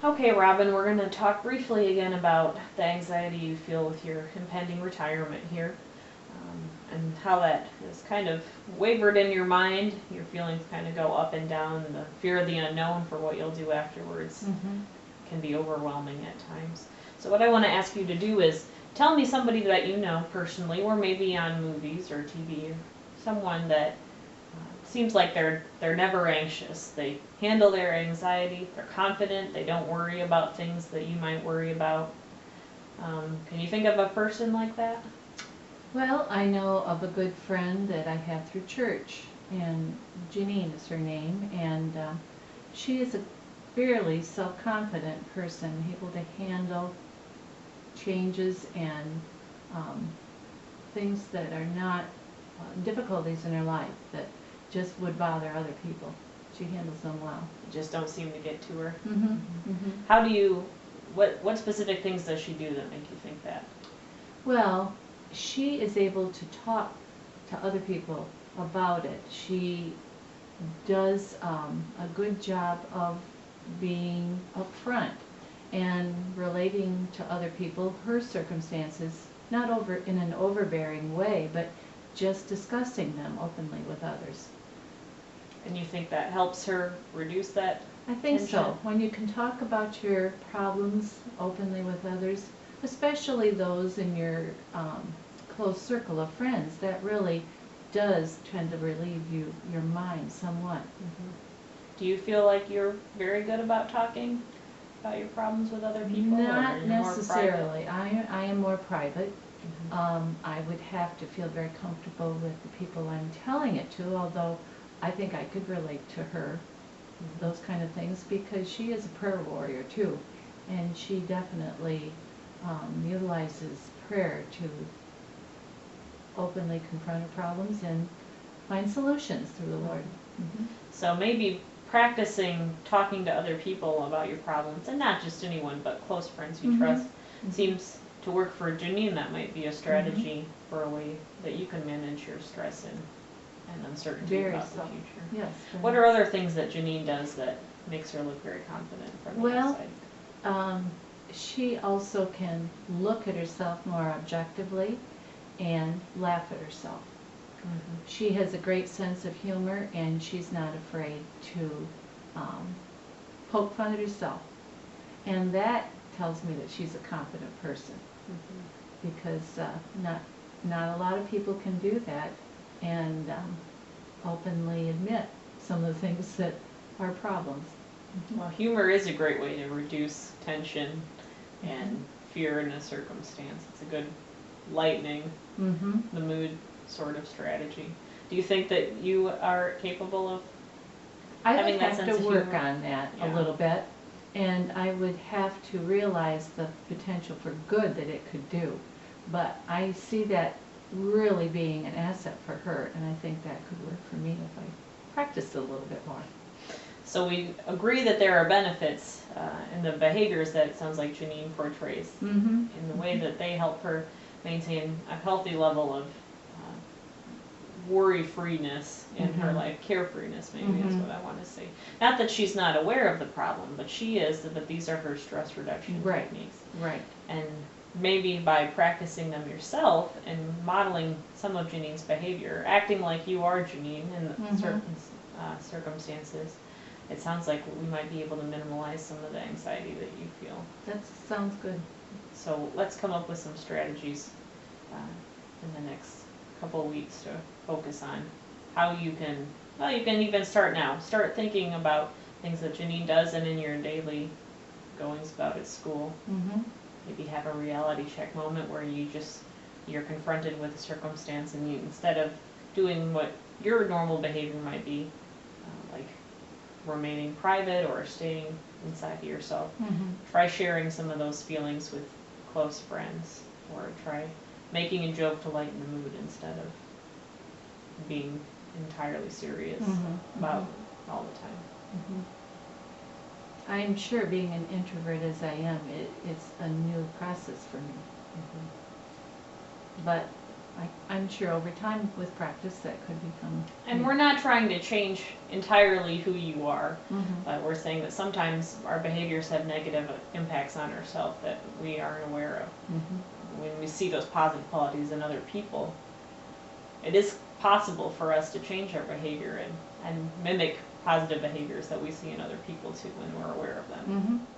Okay, Robin, we're going to talk briefly again about the anxiety you feel with your impending retirement here, and how that is kind of wavered in your mind. Your feelings kind of go up and down. The fear of the unknown for what you'll do afterwards can be overwhelming at times. So what I want to ask you to do is tell me somebody that you know personally, or maybe on movies or TV, or someone that seems like they're never anxious. They handle their anxiety. They're confident. They don't worry about things that you might worry about. Can you think of a person like that? Well, I know of a good friend that I have through church, and Janine is her name, and she is a fairly self-confident person, able to handle changes and things that are not difficulties in her life that just would bother other people. She handles them well. Just don't seem to get to her. How do you? What specific things does she do that make you think that? Well, she is able to talk to other people about it. She does a good job of being upfront and relating to other people her circumstances, not over in an overbearing way, but just discussing them openly with others. And you think that helps her reduce that? I think tension? so. When you can talk about your problems openly with others, especially those in your close circle of friends, that really does tend to relieve your mind somewhat. Do you feel like you're very good about talking about your problems with other people? Not or you're necessarily. I am more private. I would have to feel very comfortable with the people I'm telling it to, although I think I could relate to her, those kind of things, because she is a prayer warrior too, and she definitely utilizes prayer to openly confront her problems and find solutions through the Lord. So maybe practicing talking to other people about your problems, and not just anyone, but close friends you trust, seems to work for Janine. That might be a strategy for a way that you can manage your stress and uncertainty about the future. Yes. What are other things that Janine does that makes her look very confident from the outside? She also can look at herself more objectively and laugh at herself. She has a great sense of humor, and she's not afraid to poke fun at herself. And that tells me that she's a confident person, because not a lot of people can do that and openly admit some of the things that are problems. Well, humor is a great way to reduce tension and fear in a circumstance. It's a good lightening the mood sort of strategy. Do you think that you are capable of having that sense of humor? I would have to work on that a little bit, and I would have to realize the potential for good that it could do. But I see that really being an asset for her, and I think that could work for me if I practiced a little bit more. So we agree that there are benefits in the behaviors that it sounds like Janine portrays, in the way that they help her maintain a healthy level of worry-freeness in her life, carefreeness maybe is what I want to say. Not that she's not aware of the problem, but she is, that these are her stress reduction techniques. Right. And maybe by practicing them yourself and modeling some of Janine's behavior, acting like you are Janine in certain circumstances, it sounds like we might be able to minimize some of the anxiety that you feel. That sounds good. So let's come up with some strategies in the next couple of weeks to focus on how you can, well, you can even start now. Start thinking about things that Janine does and in your daily goings about at school. Maybe have a reality check moment where you're confronted with a circumstance, and you, instead of doing what your normal behavior might be, like remaining private or staying inside to yourself, try sharing some of those feelings with close friends, or try making a joke to lighten the mood instead of being entirely serious about it all the time. I'm sure, being an introvert as I am, it's a new process for me. But I'm sure over time with practice that could become. And we're not trying to change entirely who you are, Mhm. but we're saying that sometimes our behaviors have negative impacts on ourselves that we aren't aware of. Mhm. When we see those positive qualities in other people, it is possible for us to change our behavior and mimic positive behaviors that we see in other people too when we're aware of them. Mhm.